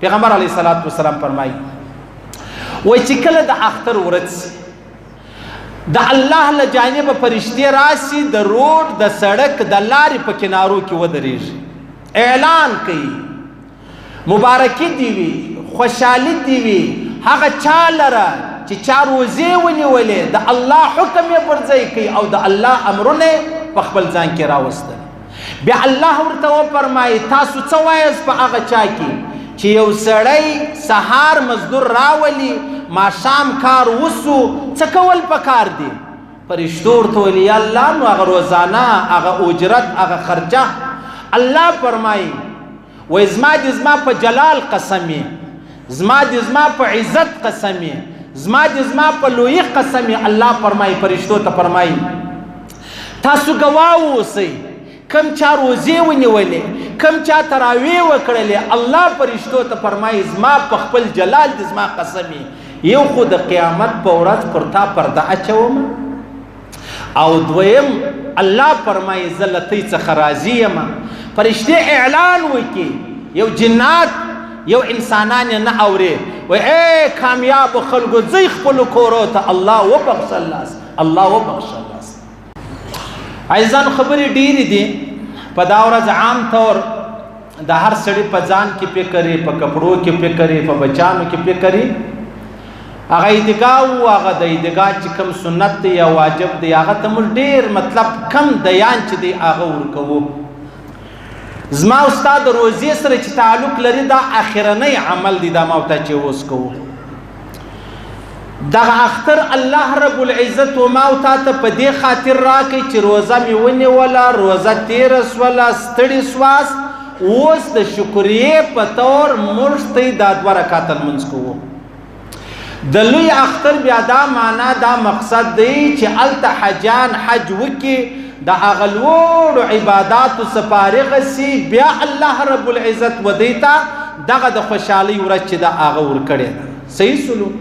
پیغمبر علیه الصلاۃ والسلام فرمایي وای چې کله د اختر ورځ د الله له جانب فرشتي راشي د روډ د سړک د لارې په کنارو کې ودرېږي، اعلان کوي مبارکي دی وي، خوشحالي دی وي هغه چا لره چې چا روزې ونیولې د الله حکم یې پر ځای کوي او د الله امرونه په خپل ځان کې راوستل. بیا الله ورته وفرمایي تاسو څه وایاست په هغه چا کې چې یو سړی سهار مزدور راولي ماښام کار وسو څه کول پکار دي؟ فرشتو ورته ویل یا الله نو هغه روزانه هغه اجرت هغه خرچه. الله فرمایي وای زما دې زما په جلال قسم یې، زما دې زما په عزت قسم یې، زما دې زما په لوی قسم یې. الله فرمایي فرشتو ته فرمایي تاسو ګواه اوسئ کم چا روزې ونیولې، کم چا تراویح وکړلې. الله فرشتو ته فرمایي زما په خپل جلال دې زما قسم یې، یو خو د قیامت په ورځ پر تا پرده اچوم، او دویم الله فرمایي زه له تۍ څخه راضي یم. فرشتې اعلان وکړي، یو جنات یو انسانان نه اوري وای اے کامیاب خلکو ځئ خپلو کورو ته الله وبخښل لاس، الله وبخښل لاس. عزیزان خبرې ډېرې دي په دا ورځ عام طور د هر سړي په ځان کې فکر یې، په کپړو کې فکر یې، په بچانو کې فکر یې. هغه عیدګاه و هغه د عیدګاه چې کوم سنت دی یا واجب دی هغه ته موږ ډېر مطلب کم دیان چې دی هغه ورکوو. زما استاد روزې سره چې تعلق لري دا اخرنی عمل دی دا ما ورته چې اوس کوو. دغه اختر الله رب العزت و ما او تا ته په دې خاطر راکړي چې روزه مې ونیوله، روزه تېره سوله، ستړي سواست، اوس د شکریې په طور موږ ته دا 2 رکعاته لمونځ کوو. د لوی اختر بیا دا معنا دا مقصد دی چې هلته حجان حج وکړي، د هغه لوړو عباداتو څخه فارغ سي، بیا الله رب العزت ودې ته دغه د خوشحالۍ ورځ چې دا هغه ورکړې ده. صحیح سلوک.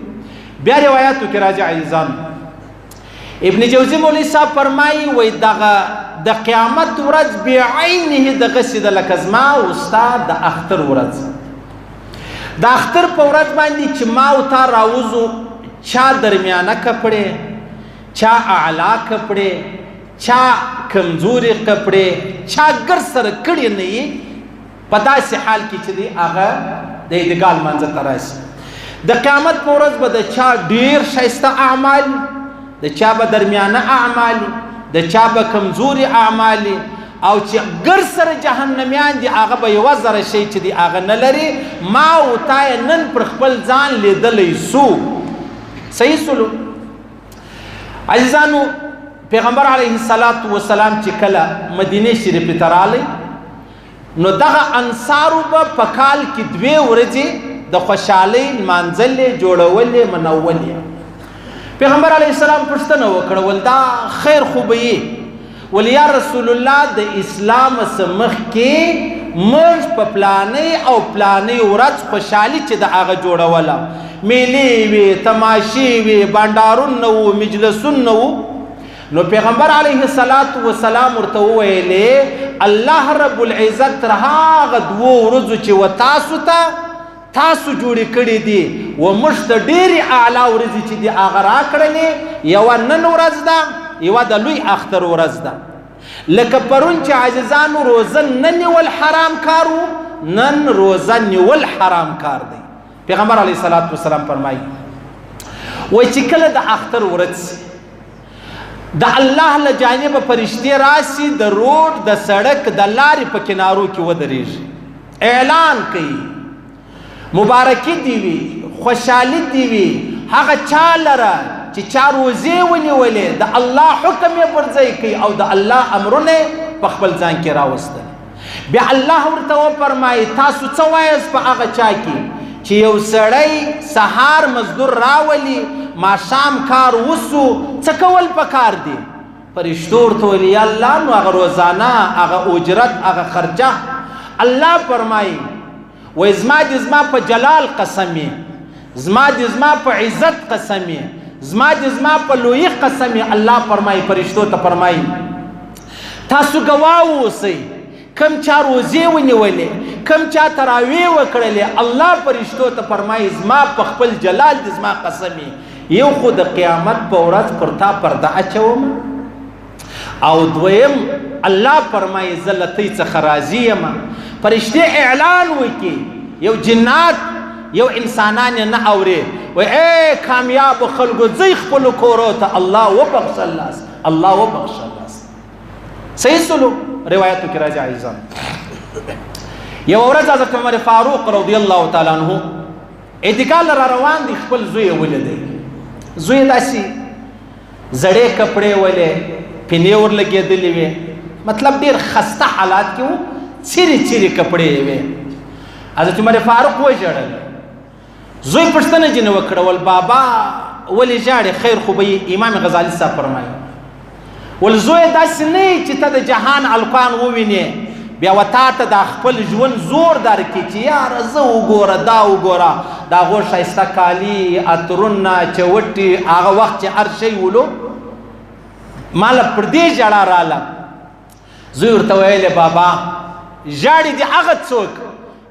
بیا روایاتو کې راځي عزیزان ابن جوزی مولوی صاحب فرمایي وای دغه د قیامت ورځ بعینه دغه سي د لکه زما استاد د اختر ورځ، د اختر په ورځ باندې چې ما او تا راوځو چا درمیانه کپړې، چا اعلی کپړې، چا کمزوري کپړې، چا ګر سره کړي نه یي، په داسې حال کې چې دی هغه د عیدګاه لمانځه ته راشي. د قیامت په ورځ به د چا ډېر ښایسته اعمال، د چا به درمیانه اعمال، د چا به کمزوري اعمال، او چې ګر سره جهنمیان دي هغه به 1000 شی چې دی هغه نه لري. ما او تا نن پر خپل ځان لیدلی سو. صحیح سلوک. عزیزانو پیغمبر علیه الصلاۃ والسلام چې کله مدینه شریف ته راغلی نو دغه انصارو به په کال کې 2 ورځې د خوشحالۍ لمانځلې، جوړولې، منولې. پیغمبر علیه السلام پوښتنه وکړه ول دا خیر خو به یې ول یا رسول الله د اسلام څخه مخکې موږ په پلانې او پلانې ورځ خوشحالي چې د هغه جوړوله، میلې وې، تماشې وې، بانډارونه وو، مجلسونه وو. نو پیغمبر علیه الصلاۃ والسلام ورته وویلې الله رب العزت تر هغه 2 ورځو چې و تاسو جوړې کړې دي و موږ ته ډېرې اعلی ورځې چې دي هغه راکړلې، یوه نن ورځ ده، یوه د لوی اختر ورځ ده. لکه پرون چې عزیزانو روزه نه نیول حرام کار و، نن روزه نیول حرام کار دی. پیغمبر علیه الصلاۃ والسلام فرمایي وایي چې کله د اختر ورځ د الله له جانب فرشتې راشي د روډ د سړک د لارې په کنارو کې ودرېږي، اعلان کوي مبارکي دی وي، خوشحالي دی وي هغه چا لره چې چا روزې ونیولې د الله حکم یې پر ځای کوي او د الله امرونه په خپل ځان کې راوستل. بیا الله ورته وفرمایي تاسو څه وایاست په هغه چا کې چې یو سړی سهار مزدور راولي ماښام کار وسو څه کول پکار دي؟ فرشتو ورته ویل یا الله نو هغه روزانه هغه اجرت هغه خرچه. الله فرمایي وای زما دې زما په جلال قسم یې، زما دې زما په عزت قسم یې، زما دې زما په لوی قسم یې. الله فرمایي فرشتو ته فرمایي تاسو ګواه اوسئ کم چا روزې ونیولې کم چا تراویح وکړلې الله فرشتو ته فرمایي زما په خپل جلال دې زما قسم یو خو د قیامت په ورځ پر تا پرده اچوم او دویم الله فرمایي زه له تۍ څخه راضي یم فرشتې اعلان وکړي یو جنات یو انسانان نه اورې وای اے کامیاب خلکو ځئ خپلو کورو ته الله وبخښه لاس الله وبخښه لاس صحیح سلو روایتو کې راځي عزیزان یو ورځ حضرت عمر فاروق رضی الله تعالی عنہ اعتکال را روان دي خپل زوی ولیدی زوی داسي زړې کپڑے ولې پینې ور لګېدلې وې مطلب ډېر خسته حالات کې وو چیرې چیرې کپڑے وې حضرت عمر فاروق وژړل زوی پښتنه جن وکړول بابا ولې جاړې خیر خو به امام غزالی صاحب فرمایي ول زوی داسې نه چې ته د جهان الکان ووینې بیا وتا ته د خپل ژوند زور درکړي چې یاره زه وګوره دا وګوره د هغو ښایسته کالي عطرونه چوټي هغه وخت چې هر شی ولو ما له پر دې ژړا راله زوی ورته ویلې بابا ژاړي دي هغه څوک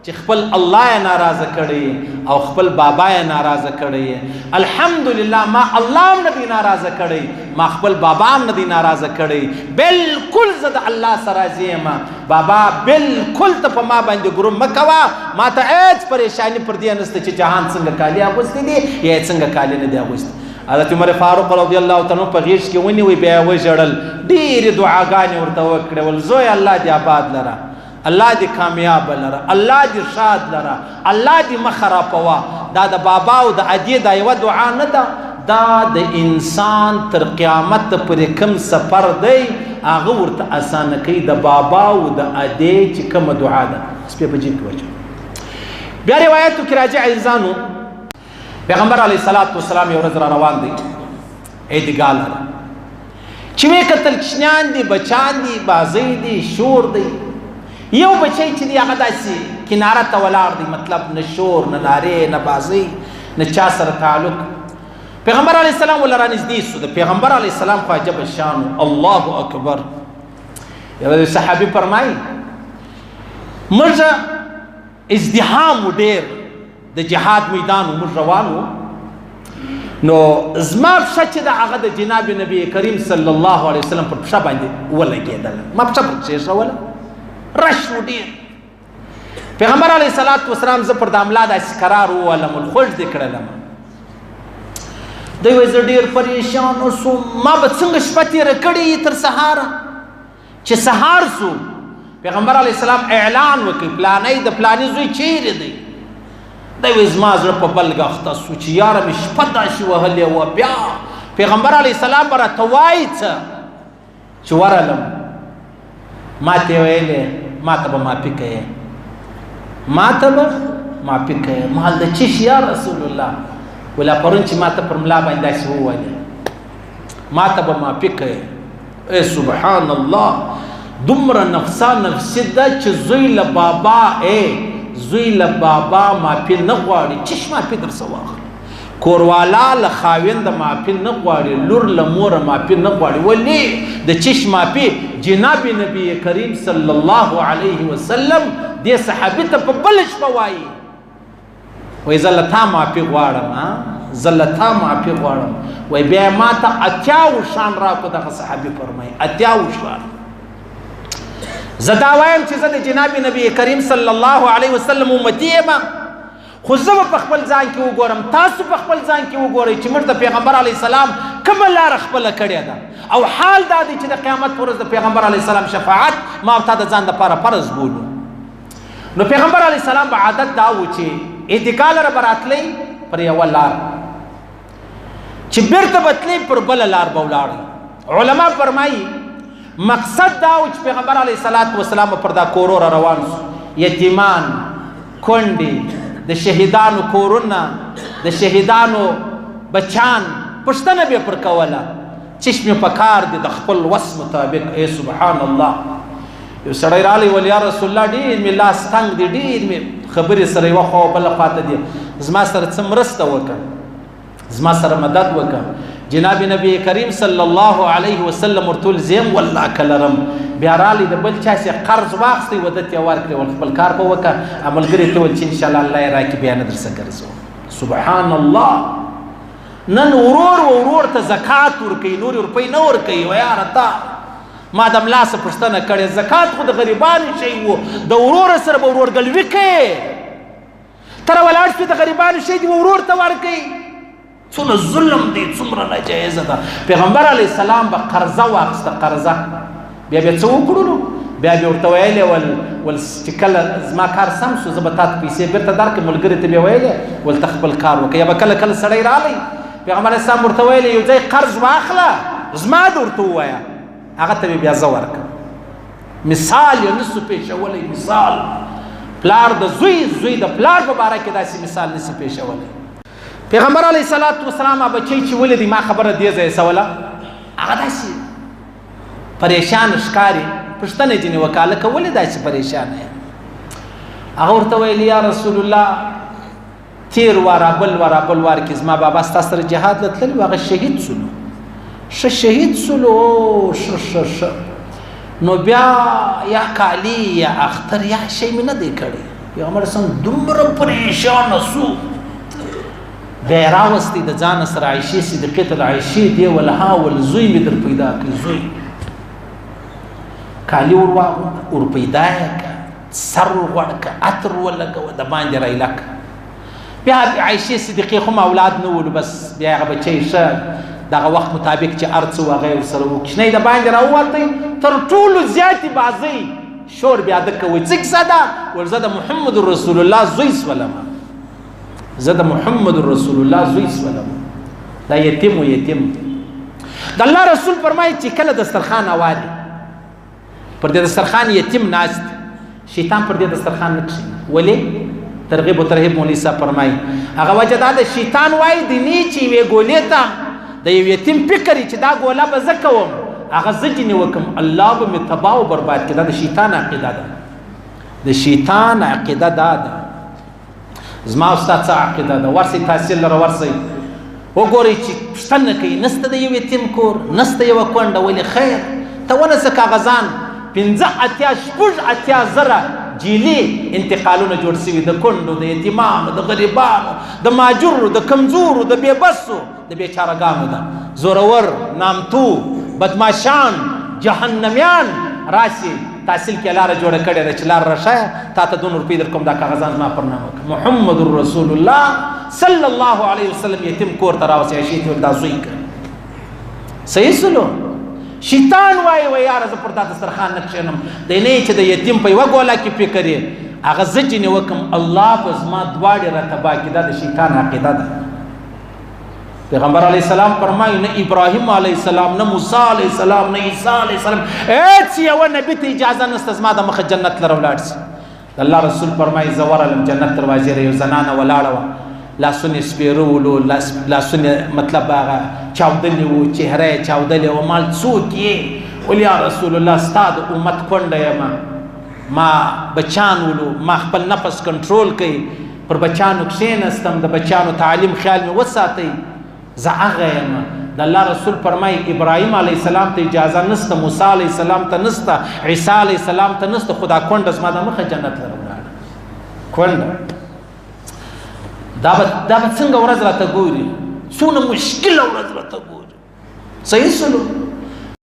چې خپل الله یې ناراضه کړی او خپل بابا یې ناراضه کړی الحمدلله ما الله هم نه دی ناراضه کړی ما خپل بابا هم نه دی ناراضه کړی بالکل زه د الله سره راضي یم بابا بالکل ته په ما باندې ګروم مه کوه ما ته هېڅ پریشاني پر دې نشته چې جهان څنګه کالي اغوستی دي یا یې څنګه کالي نه دی اغوستی حضرت عمر فاروق رضی الله تعالی په غیږ کې ونیوی بیا یې وژړل ډېرې دعاګانې ورته وکړې ول زوی الله دې آباد لره الله دې کامیاب لره الله دې شاد لره الله دې مه خرابوه دا د بابا او د ادې دا یوه دعا نه ده دا د انسان تر قیامت پورې کوم سفر دی هغه ورته اسانه کوي د بابا او د ادې چې کومه دعا ده سپی په جیب کې واچوه بیا روایتو کې راځي عزیزانو پیغمبر علیه الصلاة والسلام یو ورځ را روان دی عیدګاه لره چې ویې کتل کوچنیان دي بچان دي بازۍ دي شور دی یو بچی چې دی هغه داسې کناره ته ولاړ دی مطلب نه شور نه نارې نه بازۍ نه چا سره تعلق پیغمبر علیه السلام ول رانږدې سو د پیغمبر علیه السلام خو عجبه شان الله اکبر یو صحابي فرمایي موږ ازدحام ډېر د جهاد میدان موږ روان وو نو زما پښه چې د هغه د جناب نبی کریم صلی الله علیه وسلم پر پښه باندې ولګېدله ما پښه پر کېښوله رش و ډېر پیغمبر علیه الصلاة والسلام زه پر د املا داسې قرار وولم خوږ دې کړلم دوی وایي زه ډېر پریشان وسوم ما به څنګه شپه تېره کړې تر سهاره چې سهار سو پیغمبر علیه السلام اعلان وکړي پلانی د پلانی زوی چیرې دی دی وایي زما زړه په بل اخته سو چې یاره مې شپه داسې وهلې وه بیا پیغمبر علیه السلام به راته وایي څه چې ورغلم ما ته ویلې ما ته به معافي کوې ما ته به معافي کوې ما د چیش یا رسول الله ولا پرون چې ما ته پر ملا باندې داسې وویلې ما ته به معافي کوې ای سبحان الله دومره نفسا نفسي ده چې زوی له بابا زوی له بابا معافي نه غواړي چیش معافي در څه واخلي کوروالا له خاوند معافي نه غواړي لور له موره معافي نه غواړي ولې د چیش معافي جناب نبی کریم صلی الله علیه وسلم دې صحابي ته په بل شپه وایي وایي زه له تا معافي غواړم زه له تا معافي غواړم وایي بیا ما ته اتیاو شان راکړو دغه صحابي فرمایي اتیاو شان زه دا وایم چې زه د جناب نبی کریم صلی الله علیه وسلم امتی یم خو زه به په خپل ځان کې وګورم تاسو په خپل ځان کې وګورئ چې موږ د پیغمبر علیه السلام کومه لاره خپله کړې ده او حال دا دی چې د قیامت په ورځ د پیغمبر علیه السلام شفاعت ما او تا د ځان دپاره فرض بولو نو پیغمبر علیه السلام به عادت دا و چې اعتکال را به راتلی پر یوه لار چې بیرته به تلی پر بله لار به ولاړئ علما فرمایي مقصد دا و چې پیغمبر علیه الصلاة والسلام پر دا کورو را روان سو یتیمان کونډې د شهیدانو کورونه د شهیدانو بچان پوښتنه به پر کوله چشم په کار دي د خپل وس مطابق ای سبحان الله یو سړی رالی ول یا رسول الله ډېر مې لاس تنګ دی ډېر مې خبرې سره یوه خوا بله خواته دي زما سره څه مرسته وکړه زما سره مدد وکړه جناب نبی کریم صلی الله علیه وسلم ورته زم والله کلرم بیا رالی د بل چا سي قرض واخستي ودت یې ورکړي ول خپل کار به وکړه عملګری ته ول چې ان شاء الله الله یې راکړي بیا نه درسه ګرځو سبحان الله نن ورور ته زکات ورکوي نور روپۍ نه ورکوي و یاره تا ما د ملا څه پوښتنه کړې زکات خو د غریبانو شی و د ورور سره به ورورګلوي کوې تر ولاړ شوې د غریبانو شی دې ورور ته ورکوي څومره ظلم دی څومره ناجایزه ده پیغمبر علیه السلام به قرضه واخیسته قرضه بیا بیا څه وکړو بیا بیا ورته ویلې ول چې کله زما کار سم شو زه به تا ته پیسې بېرته درکړم ملګري ته بیا ویلې ول ته خپل کار وکړه یا به کله کله سړی رالی پیغمبر علیه السلام ورته ویلې یو ځای قرض واخله زما د ورته ووایه هغه ته بیا زه ورکړم مثال یې نسو پېښولی مثال پلار د زوی د پلار په باره کې داسې مثال نسي پېښولی پیغمبر علیه السلام بچی چې ولیدي ما خبره دې ځای سوله هغه داسې پریشان ښکاري پوښتنه یې ځینې وکړه هلکه ولې داسې پریشانه یې هغه ورته ویل یا رسول الله تیر وار بل وار کې زما بابا ستا سره جهاد له تللی و هغه شهید سولو ښه شهید سولو ښه نو بیا یا کالي یا اختر یا شی مې نه دی کړی پیغمبر سم دومره پریشانه سو بیا یې راوستی د ځانه سره عایشې صدیقې ته د عایشې دی ولها ول زوی مې در پیدا کړي زوی کالي ور پیدا یې کړه سر ورغوړ کړه عطر ولګوه د باندې رایله کړه بیا عایشې صدیقې خو اولاد نه ولو بس بیا هغه بچی ښه دغه وخت مطابق چې هر څه هغه یې ورسره وکړي د باندې راووتی تر ټولو زیاتې بازۍ شور بیا ده کوي څه کیسه ده ول زه د محمد رسول الله زوی سولم زه د محمد رسول الله زوی سولم دا یتیم و یتیم د الله رسول فرمایي چې کله دسترخوان اواري پر دې دسترخوان یتیم ناست شیطان پر دې دسترخوان نه کښېني ولې ترغیب و ترهیب مولوي صاحب فرمایي هغه وجه دا ده شیطان وایي د نیچې یوې ګولې ته د یو یتیم فکر چې دا ګوله به زه کوم هغه زه جنې وکړم الله به مې تباه و برباد کړي دا د شیطان عقیده ده د شیطان عقیده دا ده زما او ستا څه عقیده ده ورسئ تحصیل لره ورسئ وګورئ چې پوښتنه کوي نسته د یو یتیم کور نسته یوه کونډه ولې خیر ته ونسه کاغذان 85 زره جیلي انتقالونه جوړ شوي د کونډو د یتیمانو د غریبانو د ماجرو د کمزورو د بېبسو د بېچارهګانو ده زورور نامتو بدماشان جهنمیان راشي تحصیل کې لاره جوړه کړې ده چې لاره راښایه تا ته 2 روپۍ در کوم دا کاغذان زما پر نامه وکړه محمد رسول الله صلی الله علیه وسلم یتیم کور ته راوسي عایشې ته ویل دا زوی کړه صحیح سلو شیطان وایي و یاره زه پر دا دسترخوان نه کښېنم دی نه چې د یتیم په یوه ګوله کې فکر یې هغه زه جنې وکړم الله به زما دواړې را تباه کړي دا د شیطان عقیده ده پیغمبر علیه السلام فرمایي نه ابراهیم علیه السلام نه موسی علیه السلام نه عیسی علیه السلام هیڅ یوه نبي ته اجازه نشته زما د مخه جنت لره ولاړ شي د الله رسول فرمایي زه ورغلم جنت دروازې یو زنانه ولاړه وه لاسونه یې سپېره ولو لاسونه مطلب هغه چاودلي وو چهره یې چاودلې وه مال څوک یې ول یا رسول الله ستا د امت کونډه یم ما بچان ولو ما خپل نفس کنټرول کوي پر بچانو کښېنستم د بچانو تعلیم خیال مې وساتئ زه هغه یم د الله رسول فرمایي ابراهیم علیه السلام ته اجازه نشته موسی علیه السلام ته نشته عیسی علیه السلام ته نشته خو دا کونډه زما د مخه جنت لره ولاړه کونډه دا به څنګه ورځ راته ګوري څونه مشکله ورځ راته ګوري صحیح سلو